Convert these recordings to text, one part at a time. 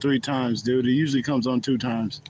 3 times, dude. It usually comes on 2 times.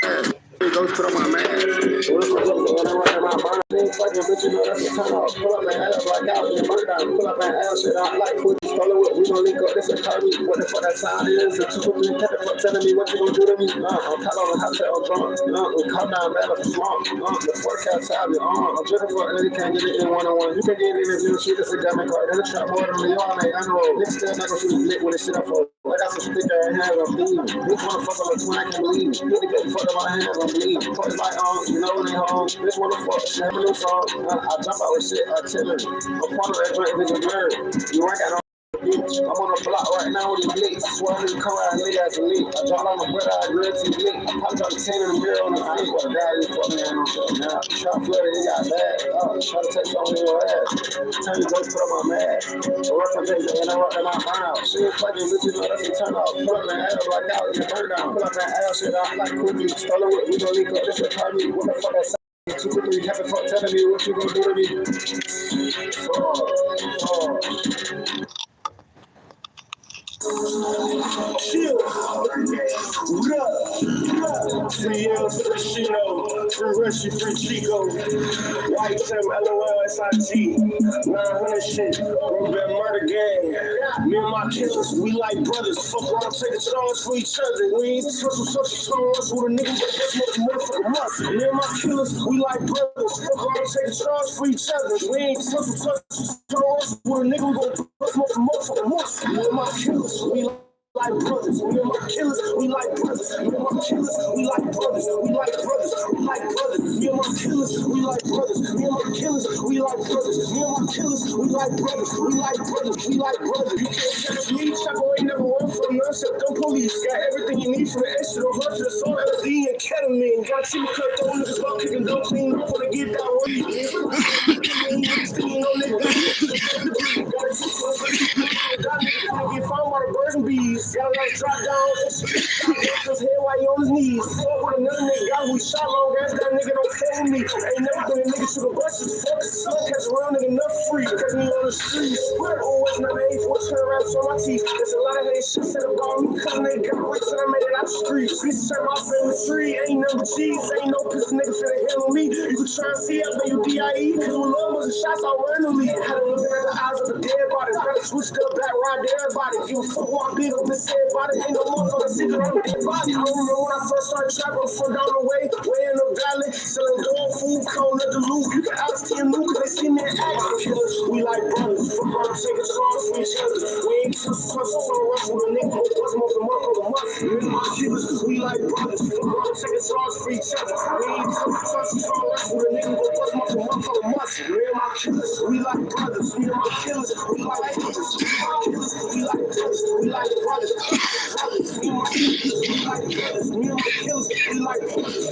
Go put on my mask. When I run in my mind, fucking bitch, you know that's a turn off. Pull up and ass like out, get burned down. Pull up and ass shit out like quick. Stolen with, we gon' link up, this a Kirby. What the fuck that sound is? A 2 or 3 cat fuck telling me what you gon' do to me. I'm caught on the hotel drunk. We come down bad like a swamp. The forecast have your arm. I'm driven for a nigga, can't get it in 1-on-1. You can get it in if you shoot this a diamond card. In the trap more than me, all ain't unrolled. Niggas still not gon' shoot lit when this shit up for. I got some sticker in hands, I'm bleeding. Bitch wanna fuck on the twin, I can't believe it. Hit the gate, fuck on my hands, I'm bleeding. Fuck like you know when they home. Bitch wanna fuck, she have a new song. I jump out with shit, artillery. I'm part of that joint, bitch, I'm blurred. You ain't got no bitch. I'm on the block right now with these licks. I swear I need to come out and lay as a leak. I dropped on the bread, I grill to the lick. I popped out the 10 in the mirror on the feet. What a guy is fucking man on shit now. Shot flooded, it got bad. Try to take something in your ass. Tell you, go put on my mask. So rough my face, and I rock in my burnout. Shit, fucking bitch, you know that's a turn off. Pull up and ass like out, get burned down. Pull up and ass shit out like cookie. Stolen with, we gon' link up, this shit Kirby. What the fuck that sound? 2 or 3 cat fuck telling me what you gon' do to me. Chill. What up? Free L for the Shino. Free Rushy, free Chico. White Tim, LOL, SIT. 900 shit. Robert Murder Gang. Me and my killers, we like brothers. Fuck around, take a charge for each other. We ain't social tolerance with a nigga that's motherfucking muscle. Me and my killers, we like brothers. Fuck around, take a charge for each other. We ain't social tolerance with a nigga that's motherfucking muscle. Me and my killers, we like brothers, me and my killers, we like brothers, me and my killers, we like brothers, we like brothers, we like brothers, me and my killers, we like brothers, me and my killers, we like brothers, me and my killers, we like brothers, we like brothers, we like brothers. You can't catch me, Chapo ain't never run from none except them police. Got everything you need from the S to the hood to the soul, LSD and ketamine. Got you cut those niggas about kicking dope clean up when they get that way. Get found by the birds and bees. Gotta let drop down, his head while he on his knees. Fuck with another nigga, got we shot long ass, that nigga don't fuck with me. Ain't never been a nigga to the buses, fuck the sun, catch a real nigga enough free. Catch me on the streets, always not A4, turn around, show my teeth. There's a lot of hate shit said about me, cause they got rich and I made it out the streets. Bitch, turn my family tree, ain't number G's, ain't no piss nigga finna handle me. You can try and see, I bet you DIE, cause with love was the shots out randomly. Had to look at the eyes of the dead body, gotta switch up back round to everybody. Give a fuck what big up and say about it, ain't no motherfucker secret on the dead body. I remember when I first started trapping from down the way in the valley, selling dog food, cold at the loot. You can ask T and Luke, cause they see me in action. Killers, we like brothers, fuck around, take a charge for each other. We ain't touch so rough with a nigga, but what's most of motherfucker must. Me and my killers, we like brothers, fuck around, take a charge for each other. We ain't touch so rough with a nigga, but what's most of motherfucker must. Me and my killers, we like brothers, me and my killers, we like brothers. Me and my killers, we like brothers, we like brothers. Me and my killers, we like brothers, me and my killers, we like brothers.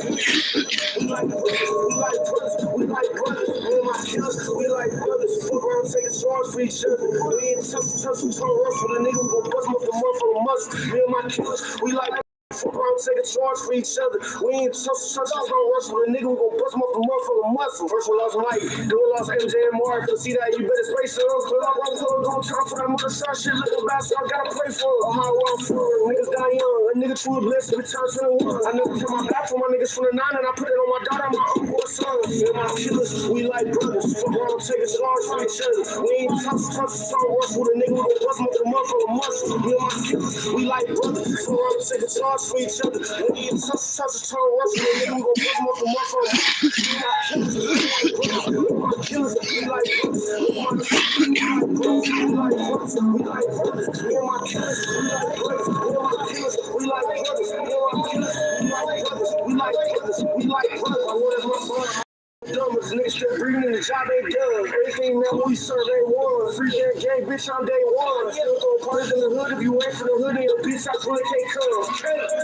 We like brothers, we like brothers, we like brothers. Me and my killers, we like brothers. Fuck around, take a charge for each other. We ain't tough, so rough with a nigga, but bust most the motherfucker must. Me and my killers, we like fuck around, take a charge for each other. We ain't tough, so rough with a nigga, we gon' bust most the motherfucker muscle. First we lost Mike, then we lost MJ and Mark. To see that, you better space it up. Cause I run to a gon' time for that mother shot shit looking bad, so I gotta pray for it. I'm how I'm feeling, niggas die young. A nigga true blessed, every time 21. I never turn my back for my niggas from the 9, and I put it on my daughter, my uncle or son. Me and my killers, we like brothers. Fuck around, take a charge for each other. We ain't tough, so rough with a nigga, we gon' bust most the motherfucker muscle. Me and my killers, we like brothers. Fuck around, take a charge for each other. We ain't tough, so rough with a nigga, we gon' bust most the motherfucker muscle. Me and my killers, we like brothers. Me and my killers, we like brothers. Me and my killers, we like brothers. We like brothers. We like brothers. Me and my killers, we like brothers. Me and my killers, we like brothers. Me and my killers, we like brothers. We like brothers. We like brothers. My word is my blood. Dumbers, niggas still breathing and the job ain't done. Everything that we serve ain't won. Free gang gang, bitch, I'm day one. Still throw parties in the hood. If you ain't for the hood, then your bitch, I really can't come.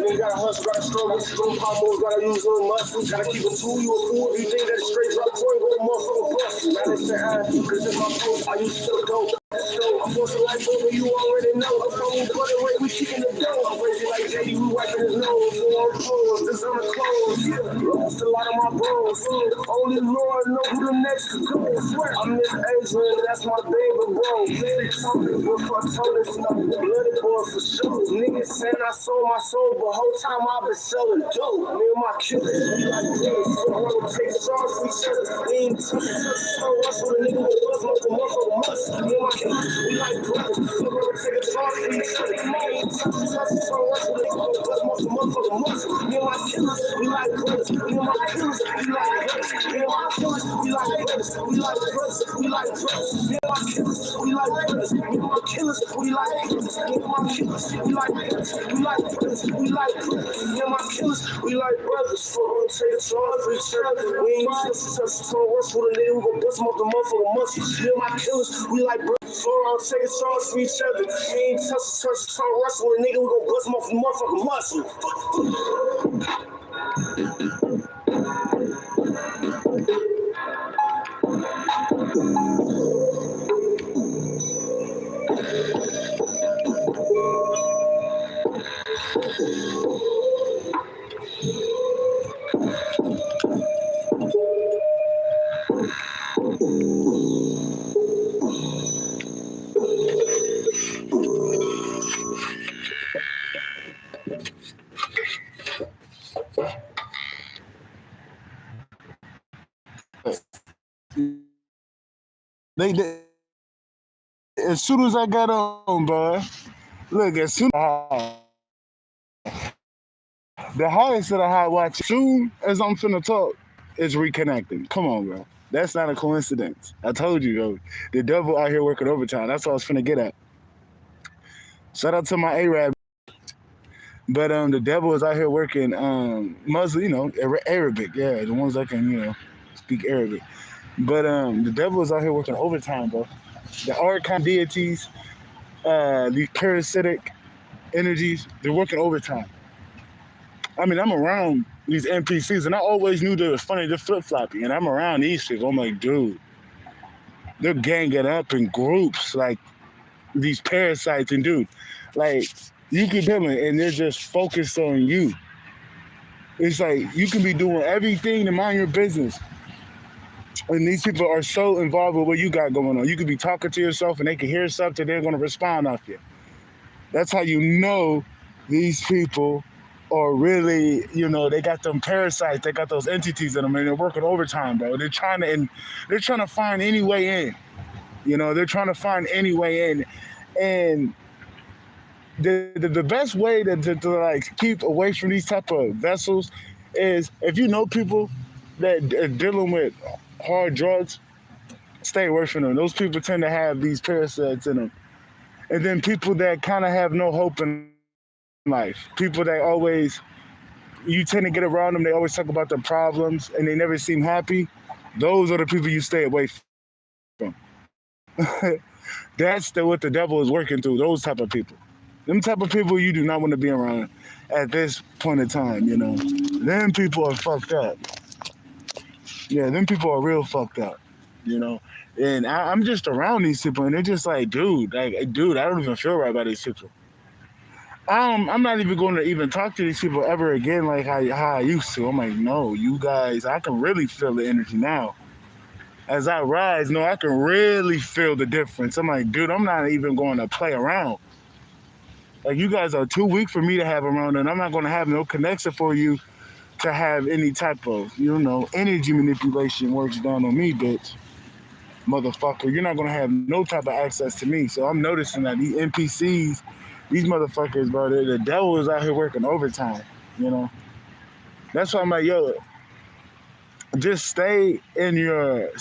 You gotta hustle, gotta struggle. Strong pop moves, gotta use little muscles. Gotta keep it true, you a fool. If you think that it's straight drop point, go motherfucker bust. Man, they say cause it's my post. I used to sell dope. I'm forcing life over, you already know. I'm from butter rate, we kicking the dough. I'm crazy like JD, we wiping his nose. So on clothes, this on the clothes. Yeah. lost a lot of my bros. Only Lord know who the next to go. I'm Miss Adrian, that's my baby bro. Before Tony Snow, bloody boy for sure. Niggas saying I sold my soul, but whole time I've been selling dope. Me and my killers, we like this. So I don't take shots for each other. We ain't touching so rush with a nigga with buzz, motherfucker must. Me and my killers, we like brothers. So I don't take shots for each other. We ain't touching so rush with a nigga with buzz, motherfucker must. Me and my killers, we like brothers. Me and my killers, we like brothers. Me and my killers, we like brothers. We like brothers. We like brothers. Me and my killers, we like brothers. Me and my killers, we like brothers. Me and my killers, we like brothers. We like brothers. We like brothers. Me and my killers, we like brothers. So we don't take a charge for each other. We ain't touch so rush with a nigga. We gon' bust the motherfucker muscle. Me and my killers, we like brothers. So we don't take a charge for each other. We ain't touch so rush with a nigga. We gon' bust the motherfucker muscle. They as soon as I got on, bro. Look, as soon as the highest of the high watch, soon as I'm finna talk, it's reconnecting. Come on, bro. That's not a coincidence. I told you, bro. The devil out here working overtime. That's what I was finna get at. Shout out to my Arab. But the devil is out here working Muslim, Arabic. Yeah, the ones that can, speak Arabic. But the devil is out here working overtime, bro. The archon deities, these parasitic energies, they're working overtime. I mean, I'm around these NPCs, and I always knew they was funny, they're flip-flopping, and I'm around these people. I'm like, dude, they're ganging up in groups, like these parasites, and dude, like, you can tell them, and they're just focused on you. It's like, you can be doing everything to mind your business, and these people are so involved with what you got going on. You could be talking to yourself, and they can hear something, they're going to respond off you. That's how you know these people are really, they got them parasites, they got those entities in them, and they're working overtime, bro. They're trying to find any way in. They're trying to find any way in. And the best way to like keep away from these type of vessels is if you know people that are dealing with hard drugs, stay away from them. Those people tend to have these parasites in them. And then people that kind of have no hope in life, people that always, you tend to get around them, they always talk about their problems and they never seem happy. Those are the people you stay away from. That's what the devil is working through, those type of people. Them type of people you do not want to be around at this point in time, Them people are fucked up. Yeah, them people are real fucked up, And I'm just around these people, and they're just like, dude, I don't even feel right about these people. I'm not even going to even talk to these people ever again like how I used to. I'm like, no, you guys, I can really feel the energy now. As I rise, I can really feel the difference. I'm like, dude, I'm not even going to play around. Like, you guys are too weak for me to have around, and I'm not going to have no connection for you to have any type of, energy manipulation works down on me, bitch. Motherfucker, you're not going to have no type of access to me. So I'm noticing that these NPCs, these motherfuckers, bro, the devil is out here working overtime, That's why I'm like, yo, just stay in your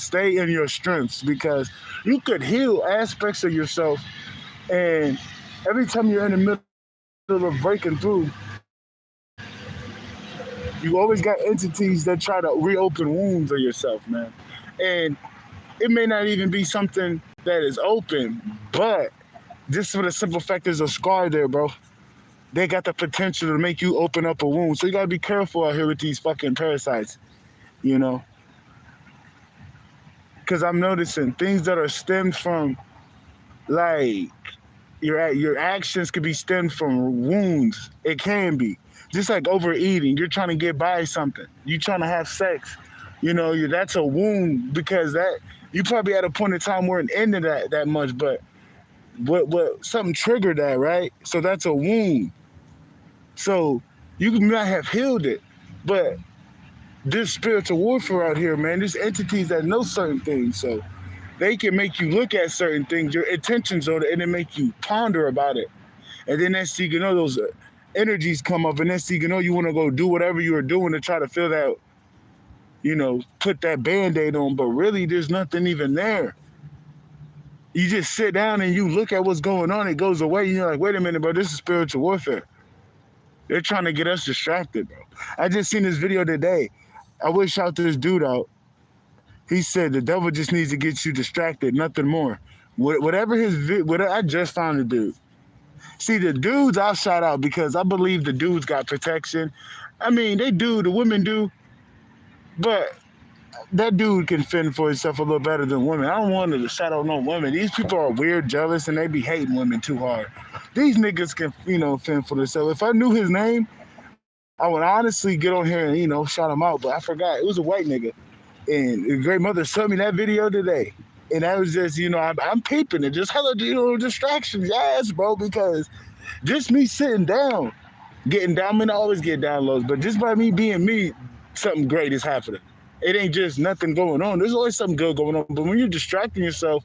strengths, because you could heal aspects of yourself, and every time you're in the middle of breaking through, you always got entities that try to reopen wounds of yourself, man. And it may not even be something that is open, but just for the simple fact there's a scar there, bro. They got the potential to make you open up a wound. So you gotta be careful out here with these fucking parasites, Because I'm noticing things that are stemmed from, like, your actions could be stemmed from wounds. It can be just like overeating. You're trying to get by something. You're trying to have sex. That's a wound because that you probably at a point in time weren't into that much, but what something triggered that, right? So that's a wound. So you may not have healed it, but this spiritual warfare out here, man, there's entities that know certain things, so they can make you look at certain things, your intentions on it, and then make you ponder about it. And then next thing you know, those energies come up, and next thing you know, you want to go do whatever you were doing to try to feel that, put that Band-Aid on, but really there's nothing even there. You just sit down and you look at what's going on, it goes away, and you're like, wait a minute, bro, this is spiritual warfare. They're trying to get us distracted, bro. I just seen this video today. I would shout this dude out. He said the devil just needs to get you distracted, nothing more. Whatever I just found the dude. See, the dudes I'll shout out because I believe the dudes got protection. I mean, they do, the women do, but that dude can fend for himself a little better than women. I don't want to shout out no women. These people are weird, jealous, and they be hating women too hard. These niggas can, fend for themselves. If I knew his name, I would honestly get on here and, shout him out, but I forgot. It was a white nigga. And the great mother showed me that video today. And that was just, I'm peeping it. Just hella, distractions. Yes, bro, because just me sitting down, getting down, I mean, I always get down lows, but just by me being me, something great is happening. It ain't just nothing going on. There's always something good going on. But when you're distracting yourself,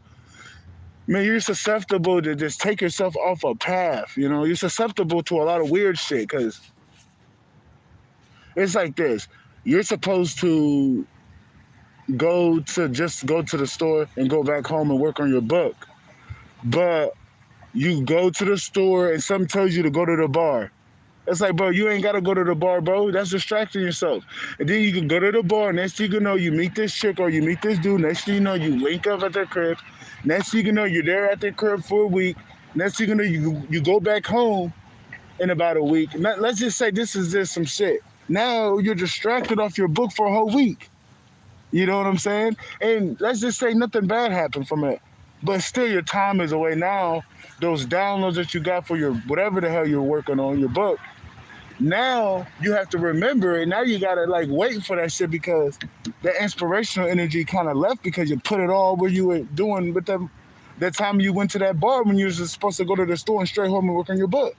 man, you're susceptible to just take yourself off a path. You're susceptible to a lot of weird shit because it's like this. You're supposed to go to the store and go back home and work on your book. But you go to the store and something tells you to go to the bar. It's like, bro, you ain't got to go to the bar, bro. That's distracting yourself. And then you can go to the bar. Next thing you know, you meet this chick or you meet this dude. Next thing you know, you link up at their crib. Next thing you know, you're there at their crib for a week. Next thing you know, you go back home in about a week. Now, let's just say this is just some shit. Now you're distracted off your book for a whole week. You know what I'm saying? And let's just say nothing bad happened from it. But still your time is away now. Those downloads that you got for your whatever the hell you're working on, your book, now you have to remember it. Now you gotta wait for that shit because the inspirational energy kind of left because you put it all where you were doing with them that time you went to that bar when you were supposed to go to the store and straight home and work on your book.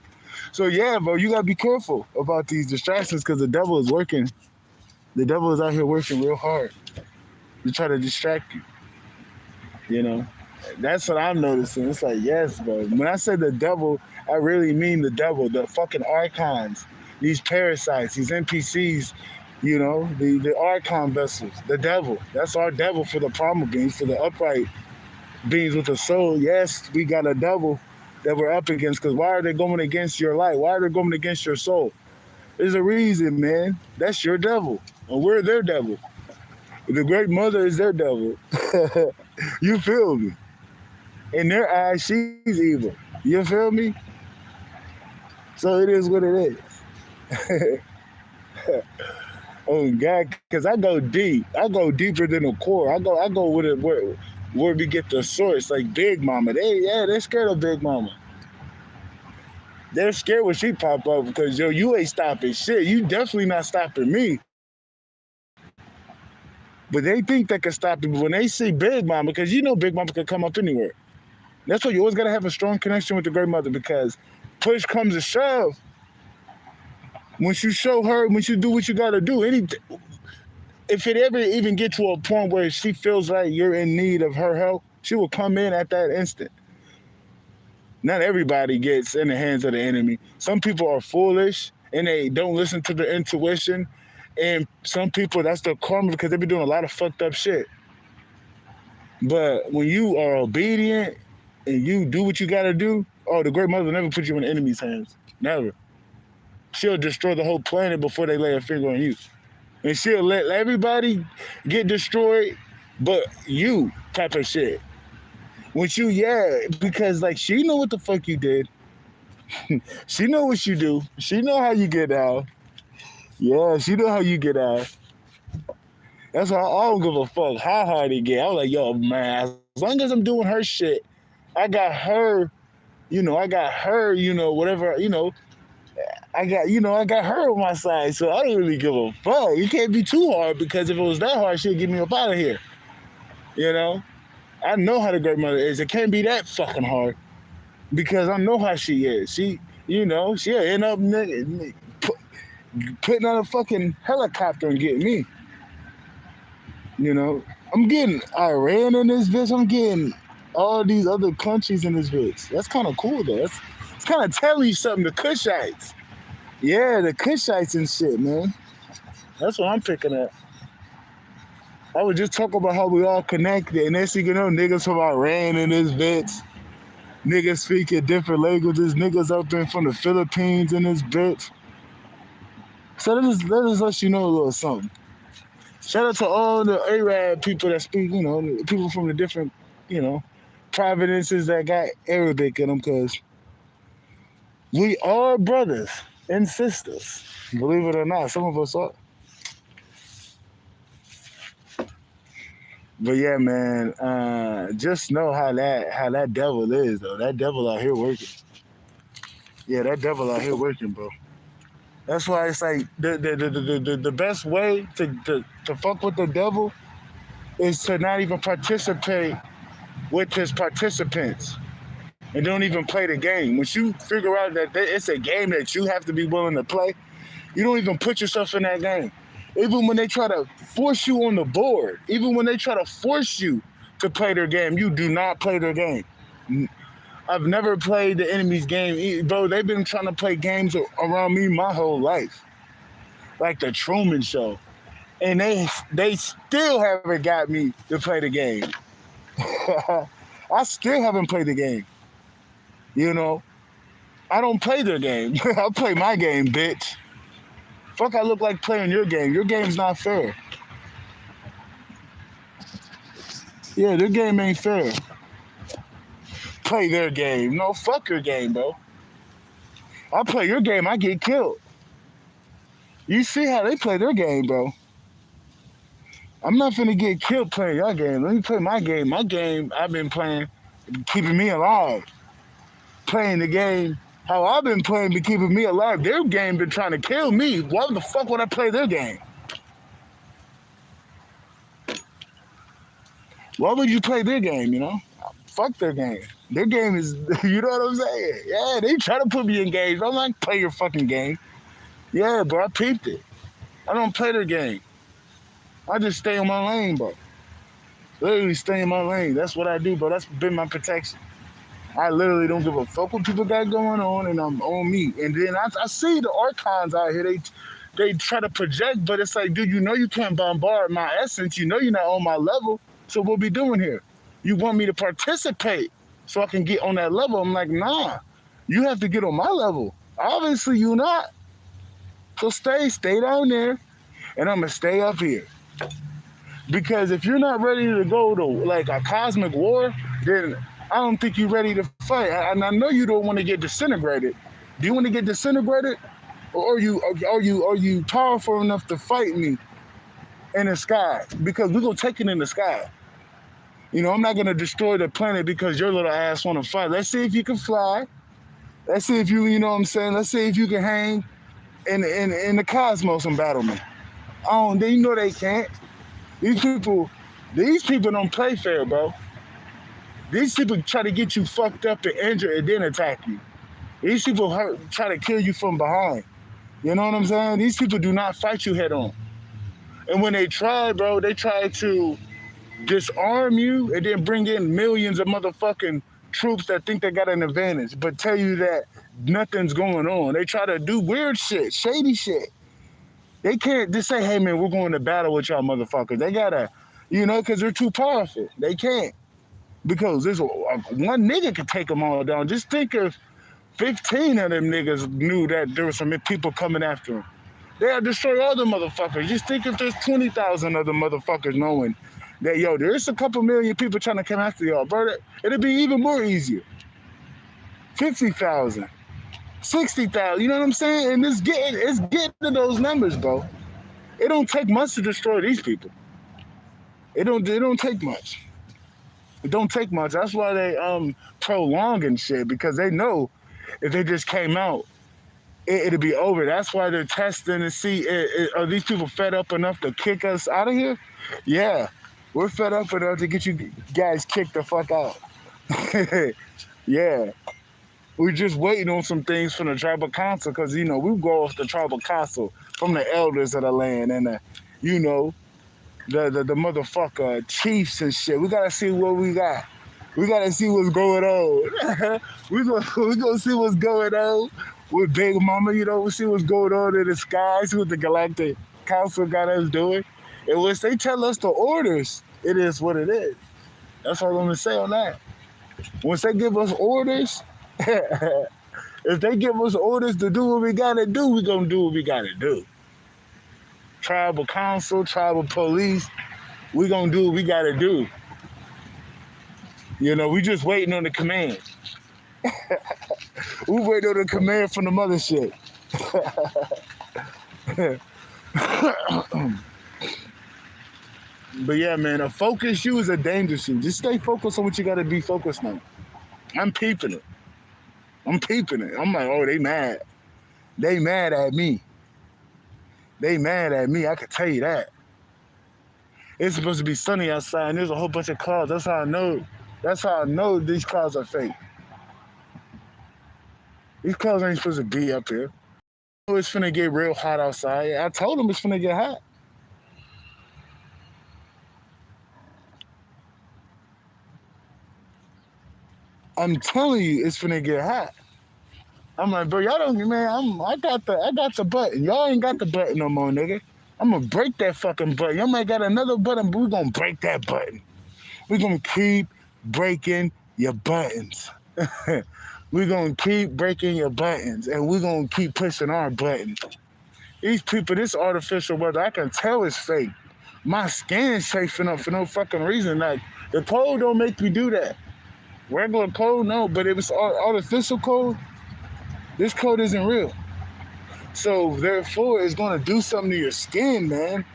So yeah, bro, you gotta be careful about these distractions because the devil is working. The devil is out here working real hard to try to distract you. That's what I'm noticing. It's like, yes, bro. When I say the devil, I really mean the devil, the fucking archons, these parasites, these NPCs, the archon vessels, the devil. That's our devil for the primal beings, for the upright beings with a soul. Yes, we got a devil that we're up against because why are they going against your light? Why are they going against your soul? There's a reason, man. That's your devil, and we're their devil. The great mother is their devil. You feel me? In their eyes, she's evil. You feel me? So it is what it is. Oh God, because I go deep. I go deeper than the core. I go with it where we get the source, like Big Mama. They're scared of Big Mama. They're scared when she pop up because you ain't stopping shit. You definitely not stopping me. But they think they can stop you. But when they see Big Mama, because Big Mama can come up anywhere. That's why you always got to have a strong connection with the great mother because push comes to shove. Once you show her, once you do what you got to do, if it ever even gets to a point where she feels like you're in need of her help, she will come in at that instant. Not everybody gets in the hands of the enemy. Some people are foolish and they don't listen to their intuition. And some people, that's their karma because they be doing a lot of fucked up shit. But when you are obedient and you do what you got to do, the great mother will never put you in the enemy's hands. Never. She'll destroy the whole planet before they lay a finger on you. And she'll let everybody get destroyed, but you type of shit. Once because she know what the fuck you did. She know what you do. She know how you get out. Yeah, she know how you get out. That's why I don't give a fuck how hard it get. I'm like, yo, man, as long as I'm doing her shit, I got her, I got her, whatever, I got her on my side, so I don't really give a fuck. You can't be too hard because if it was that hard, she'd get me up out of here. You know, I know how the great mother is. It can't be that fucking hard because I know how she is. She'll end up putting on a fucking helicopter and getting me. I'm getting Iran in this bitch. I'm getting all these other countries in this bitch. That's kind of cool though. It's kind of telling you something. The Kushites. Yeah, the Kushites and shit, man. That's what I'm picking up. I was just talking about how we all connected, and next thing you know, niggas from Iran in this bitch. Niggas speaking different languages. Niggas out there from the Philippines in this bitch. So that just lets you know a little something. Shout out to all the Arab people that speak, people from the different, provinces that got Arabic in them, because we are brothers and sisters. Believe it or not, some of us are. But yeah, man, just know how that devil is, though. That devil out here working. Yeah, that devil out here working, bro. That's why it's like the best way to fuck with the devil is to not even participate with his participants and don't even play the game. Once you figure out that it's a game that you have to be willing to play, you don't even put yourself in that game. Even when they try to force you on the board, even when they try to force you to play their game, you do not play their game. I've never played the enemy's game. Bro, they've been trying to play games around me my whole life. Like the Truman Show. And they still haven't got me to play the game. I still haven't played the game. I don't play their game. I play my game, bitch. Fuck, I look like playing your game. Your game's not fair. Yeah, their game ain't fair. Play their game. No, fuck your game, bro. I play your game, I get killed. You see how they play their game, bro. I'm not finna get killed playing your game. Let me play my game. My game, I've been playing, keeping me alive. Playing the game how I've been playing, been keeping me alive. Their game been trying to kill me. Why the fuck would I play their game? Why would you play their game, Fuck their game. Their game is, you know what I'm saying? Yeah, they try to put me engaged. I'm like, play your fucking game. Yeah, bro, I peeped it. I don't play their game. I just stay in my lane, bro. Literally stay in my lane. That's what I do, bro. That's been my protection. I literally don't give a fuck what people got going on, and I'm on me. And then I see the archons out here. They try to project, but it's like, dude, you can't bombard my essence. You're not on my level. So what we doing here? You want me to participate so I can get on that level? I'm like, nah. You have to get on my level. Obviously, you not. So stay down there, and I'm gonna stay up here. Because if you're not ready to go to like a cosmic war, then I don't think you're ready to fight. And I know you don't want to get disintegrated. Do you want to get disintegrated, or are you powerful enough to fight me in the sky? Because we're gonna take it in the sky. I'm not gonna destroy the planet because your little ass want to fight. Let's see if you can fly. Let's see if you know what I'm saying. Let's see if you can hang in the cosmos and battle me. They can't. These people don't play fair, bro. These people try to get you fucked up and injured and then attack you. These people try to kill you from behind. You know what I'm saying? These people do not fight you head on. And when they try, bro, they try to disarm you and then bring in millions of motherfucking troops that think they got an advantage, but tell you that nothing's going on. They try to do weird shit, shady shit. They can't just say, hey, man, we're going to battle with y'all motherfuckers. They gotta, because they're too powerful. They can't. Because this one nigga could take them all down. Just think if 15 of them niggas knew that there were some people coming after them. They'll destroy all the motherfuckers. Just think if there's 20,000 other motherfuckers knowing that, there's a couple million people trying to come after y'all, bro. It'd be even more easier. 50,000, 60,000, you know what I'm saying? And it's getting to those numbers, bro. It don't take much to destroy these people. It don't take much. It don't take much. That's why they prolong and shit, because they know if they just came out, it'd be over. That's why they're testing to see are these people fed up enough to kick us out of here? Yeah, we're fed up enough to get you guys kicked the fuck out. Yeah, we're just waiting on some things from the tribal council because we go off the tribal council from the elders of the land and you know the motherfucker chiefs and shit. We gotta see what we got. We gotta see what's going on. we gonna see what's going on with Big Mama. We'll see what's going on in the sky. See what the Galactic Council got us doing. And once they tell us the orders, it is what it is. That's all I'm gonna say on that. Once they give us orders, if they give us orders to do what we gotta do, we gonna do what we gotta do. Tribal council, tribal police, we gonna do what we gotta do. We just waiting on the command. We waiting on the command from the mothership. But yeah, man, a focus shoe is a dangerous shoe. Just stay focused on what you gotta be focused on. I'm peeping it. I'm like, oh, they mad. They mad at me. They mad at me, I can tell you that. It's supposed to be sunny outside and there's a whole bunch of clouds. That's how I know these clouds are fake. These clouds ain't supposed to be up here. It's finna get real hot outside. I told them it's finna get hot. I'm telling you, it's finna get hot. I'm like, bro, y'all don't, man. I got the button. Y'all ain't got the button no more, nigga. I'm gonna break that fucking button. Y'all might got another button, but we gonna break that button. We gonna keep breaking your buttons. We gonna keep breaking your buttons, and we gonna keep pushing our buttons. These people, this artificial weather, I can tell it's fake. My skin's chafing up for no fucking reason. Like, the cold don't make me do that. Regular cold, no, but it was artificial cold. This cold isn't real. So therefore, it's gonna do something to your skin, man.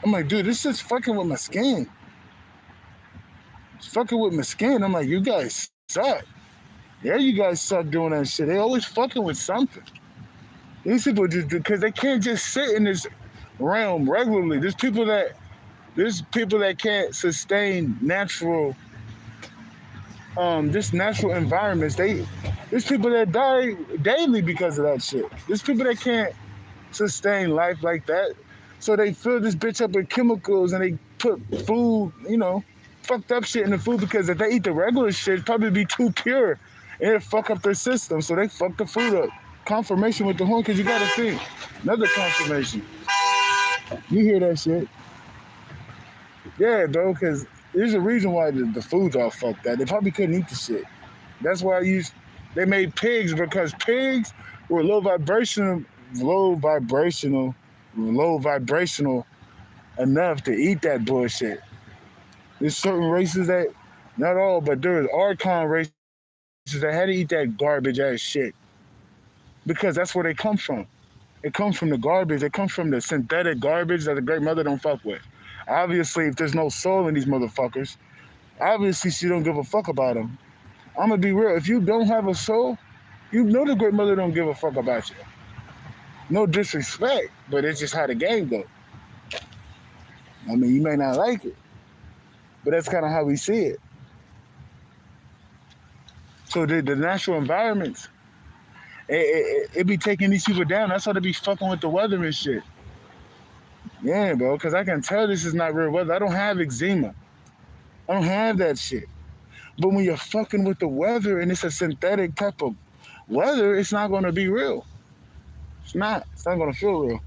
I'm like, dude, this is fucking with my skin. It's fucking with my skin. I'm like, you guys suck. Yeah, you guys suck doing that shit. They always fucking with something. These people just, because they can't just sit in this realm regularly. There's people that can't sustain natural just natural environments. There's people that die daily because of that shit. There's people that can't sustain life like that. So they fill this bitch up with chemicals and they put food, fucked up shit in the food because if they eat the regular shit, it'd probably be too pure and it'd fuck up their system. So they fuck the food up. Confirmation with the horn, because you gotta think. Another confirmation. You hear that shit? Yeah, bro, because there's a reason why the food's all fucked up. They probably couldn't eat the shit. That's why they made pigs, because pigs were low vibrational enough to eat that bullshit. There's certain races that, not all, but there's Archon races that had to eat that garbage ass shit. Because that's where they come from. It comes from the garbage. It comes from the synthetic garbage that the great mother don't fuck with. Obviously, if there's no soul in these motherfuckers, obviously she don't give a fuck about them. I'm gonna be real. If you don't have a soul, you know the great mother don't give a fuck about you. No disrespect, but it's just how the game goes. I mean, you may not like it, but that's kind of how we see it. So the natural environments, it be taking these people down. That's how they be fucking with the weather and shit. Yeah, bro, because I can tell this is not real weather. I don't have eczema. I don't have that shit. But when you're fucking with the weather and it's a synthetic type of weather, it's not going to be real. It's not. It's not going to feel real.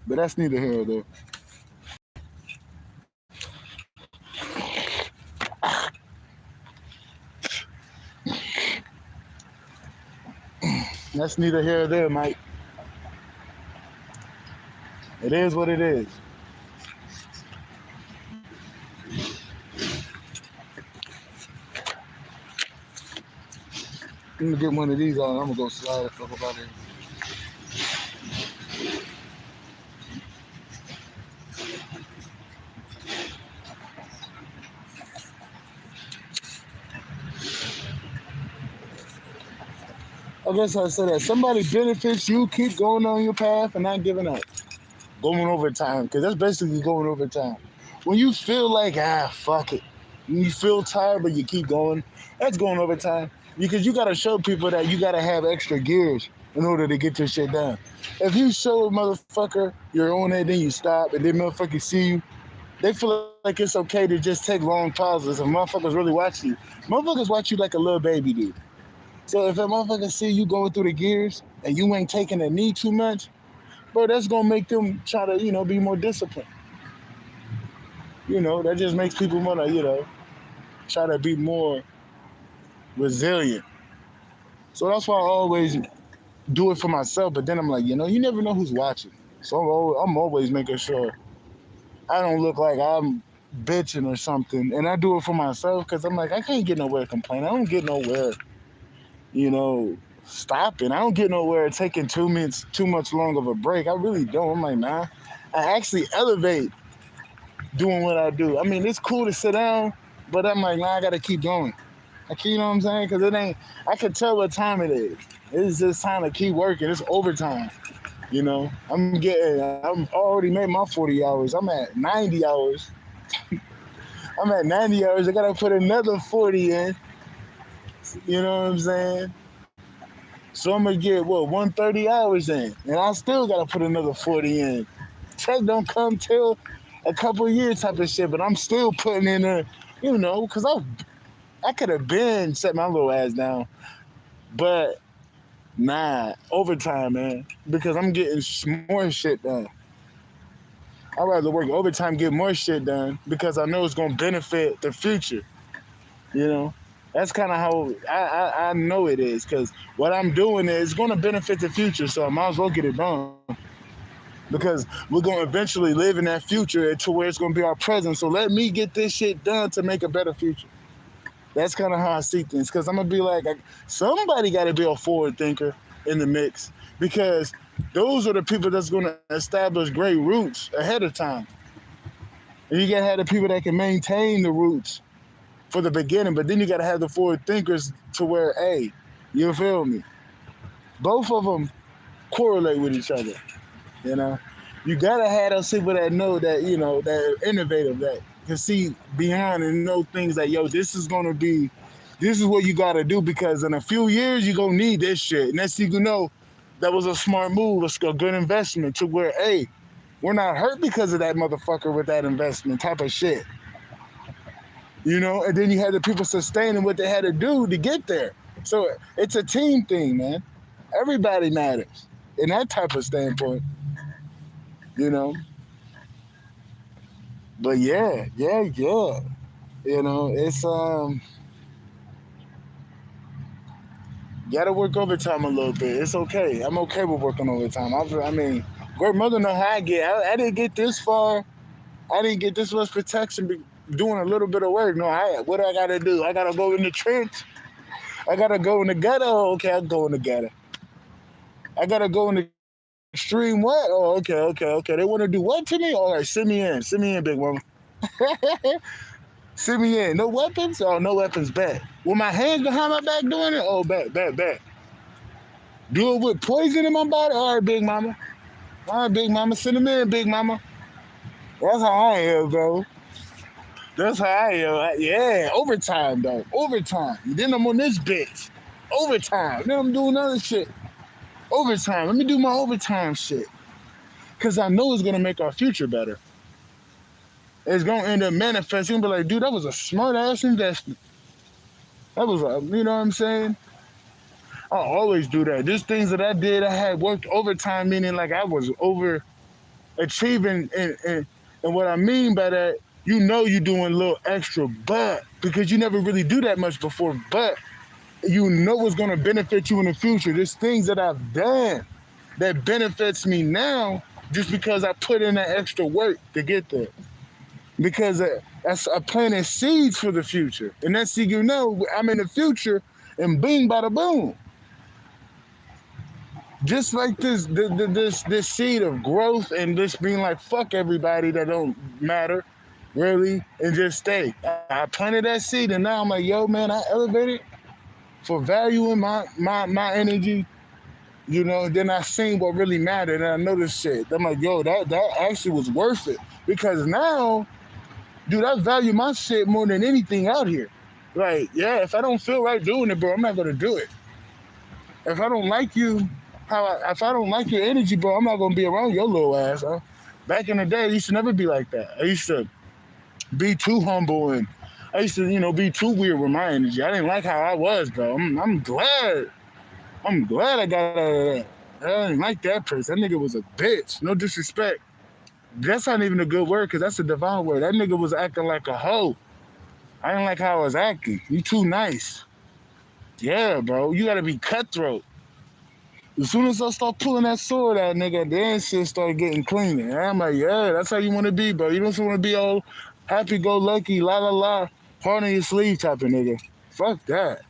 But that's neither here nor there. That's neither here nor there, Mike. It is what it is. I'm gonna get one of these on. I'm gonna go slide the fuck about it. I guess I said that. Somebody benefits you, keep going on your path and not giving up. Going overtime, because that's basically going overtime. When you feel like, fuck it. When you feel tired, but you keep going, that's going overtime. Because you got to show people that you got to have extra gears in order to get this shit done. If you show a motherfucker you're on it, then you stop, and then motherfuckers see you, they feel like it's okay to just take long pauses and motherfuckers really watch you. Motherfuckers watch you like a little baby dude. So if a motherfucker see you going through the gears and you ain't taking a knee too much, bro, that's gonna make them try to, be more disciplined. That just makes people wanna, try to be more resilient. So that's why I always do it for myself. But then I'm like, you never know who's watching. So I'm always making sure I don't look like I'm bitching or something. And I do it for myself because I'm like, I can't get nowhere complaining. I don't get nowhere, stopping. I don't get nowhere taking 2 minutes too much long of a break. I really don't. I'm like, nah. I actually elevate doing what I do. I mean, it's cool to sit down, but I'm like, nah, I gotta keep going. You know what I'm saying? Because it ain't, I can tell what time it is. It's just time to keep working. It's overtime. I'm already made my 40 hours. I'm at 90 hours. I'm at 90 hours. I gotta put another 40 in. You know what I'm saying? So I'm gonna get 130 hours in, and I still gotta put another 40 in. Check don't come till a couple of years type of shit, but I'm still putting in because I could have been set my little ass down, but nah, overtime, man, because I'm getting more shit done. I'd rather work overtime, get more shit done, because I know it's gonna benefit the future. You know, that's kind of how I know it is, because what I'm doing is going to benefit the future, so I might as well get it done. Because we're going to eventually live in that future to where it's going to be our present. So let me get this shit done to make a better future. That's kind of how I see things. Because I'm going to be like, somebody got to be a forward thinker in the mix. Because those are the people that's going to establish great roots ahead of time. And you got to have the people that can maintain the roots for the beginning. But then you got to have the forward thinkers to where, hey, you feel me? Both of them correlate with each other. You gotta have those people that know that, that are innovative, that can see beyond and know things that, this is what you gotta do, because in a few years you're gonna need this shit. And next thing you know, that was a smart move, a good investment, to where, hey, we're not hurt because of that motherfucker with that investment type of shit. And then you had the people sustaining what they had to do to get there. So it's a team thing, man. Everybody matters in that type of standpoint. But yeah. It's gotta work overtime a little bit. It's okay. I'm okay with working overtime. I mean, great mother know how I get. I didn't get this far. I didn't get this much protection doing a little bit of work. No, what do I gotta do? I gotta go in the trench. I gotta go in the gutter. Oh, okay, I'll go in the gutter. I gotta go in the extreme what? Oh, okay. They want to do what to me? All right, send me in, big mama. Send me in. No weapons? Oh, no weapons, bet. With my hands behind my back doing it? Oh, bet. Do it with poison in my body? All right, big mama. All right, big mama, send them in, big mama. That's how I am, bro. That's how I am. Yeah, overtime, though. Overtime. Then I'm on this bitch. Overtime. Then I'm doing other shit. Overtime. Let me do my overtime shit. Because I know it's going to make our future better. It's going to end up manifesting. Be like, dude, that was a smart-ass investment. That was you know what I'm saying? I always do that. Just things that I did, I had worked overtime, meaning like I was overachieving. And what I mean by that, you're doing a little extra, but because you never really do that much before, but you know what's going to benefit you in the future. There's things that I've done that benefits me now just because I put in that extra work to get there. Because I planted seeds for the future. And that's how I'm in the future, and bing, bada, boom. Just like this seed of growth, and just being like, fuck everybody that don't matter, really, and just stay. I planted that seed, and now I'm like, yo, man, I elevated. for valuing my energy, you know, then I seen what really mattered and I noticed shit. I'm like, yo, that actually was worth it. Because now, dude, I value my shit more than anything out here. Like, yeah, if I don't feel right doing it, bro, I'm not gonna do it. If I don't like you, if I don't like your energy, bro, I'm not gonna be around your little ass. Huh? Back in the day, I used to never be like that. I used to be too humble and I used to, you know, be too weird with my energy. I didn't like how I was, bro. I'm glad. I'm glad I got out of that. I didn't like that person. That nigga was a bitch. No disrespect. That's not even a good word because that's a divine word. That nigga was acting like a hoe. I didn't like how I was acting. You too nice. Yeah, bro. You gotta be cutthroat. As soon as I start pulling that sword out, nigga, then shit start getting cleaner. And I'm like, yeah, that's how you want to be, bro. You don't want to be all happy-go-lucky, la-la-la, heart on your sleeve type of nigga. Fuck that.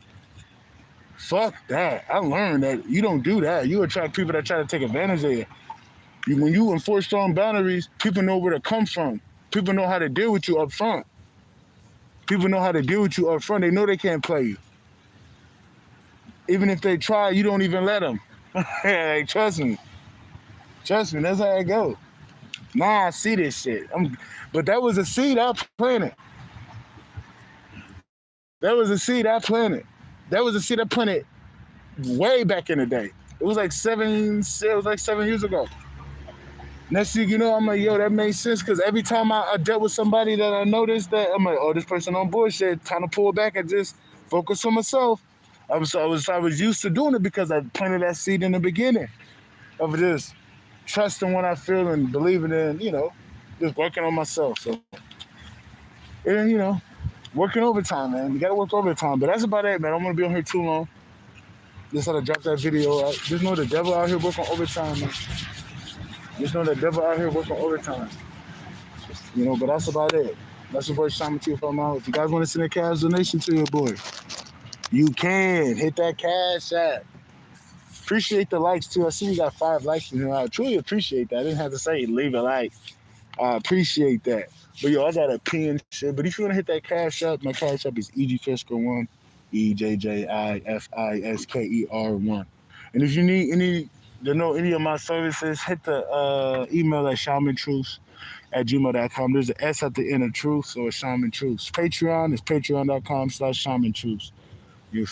Fuck that. I learned that you don't do that. You attract people that try to take advantage of you. When you enforce strong boundaries, people know where to come from. People know how to deal with you up front. People know how to deal with you up front. They know they can't play you. Even if they try, you don't even let them. Like, trust me. Trust me, that's how it go. Nah, I see this shit. But that was a seed I planted. That was a seed I planted. That was a seed I planted way back in the day. It was like 7 years ago. Next thing you know, I'm like, yo, that makes sense because every time I dealt with somebody that I noticed that I'm like, oh, this person on bullshit, time to pull back and just focus on myself. I was used to doing it because I planted that seed in the beginning of just trusting what I feel and believing in, you know, just working on myself. So, and you know, working overtime, man. You gotta work overtime. But that's about it, man. I don't want to be on here too long. Just had to drop that video out. Just know the devil out here working overtime, man. Just know the devil out here working overtime. You know, but that's about it. That's your boy Shaman Truths from out. If you guys want to send a cash donation to your boy, you can hit that cash app. Appreciate the likes too. I see you got 5 likes in here. I truly appreciate that. I didn't have to say leave a like. I appreciate that. But yo, I got a pin shit. But if you want to hit that cash app, my cash app is EGFisker1, EJJIFISKER1. And if you need to know any of my services, hit the email at shamantruths@gmail.com. There's an S at the end of truth, so it's Shaman Truths. Patreon is patreon.com/shamantruths. You feel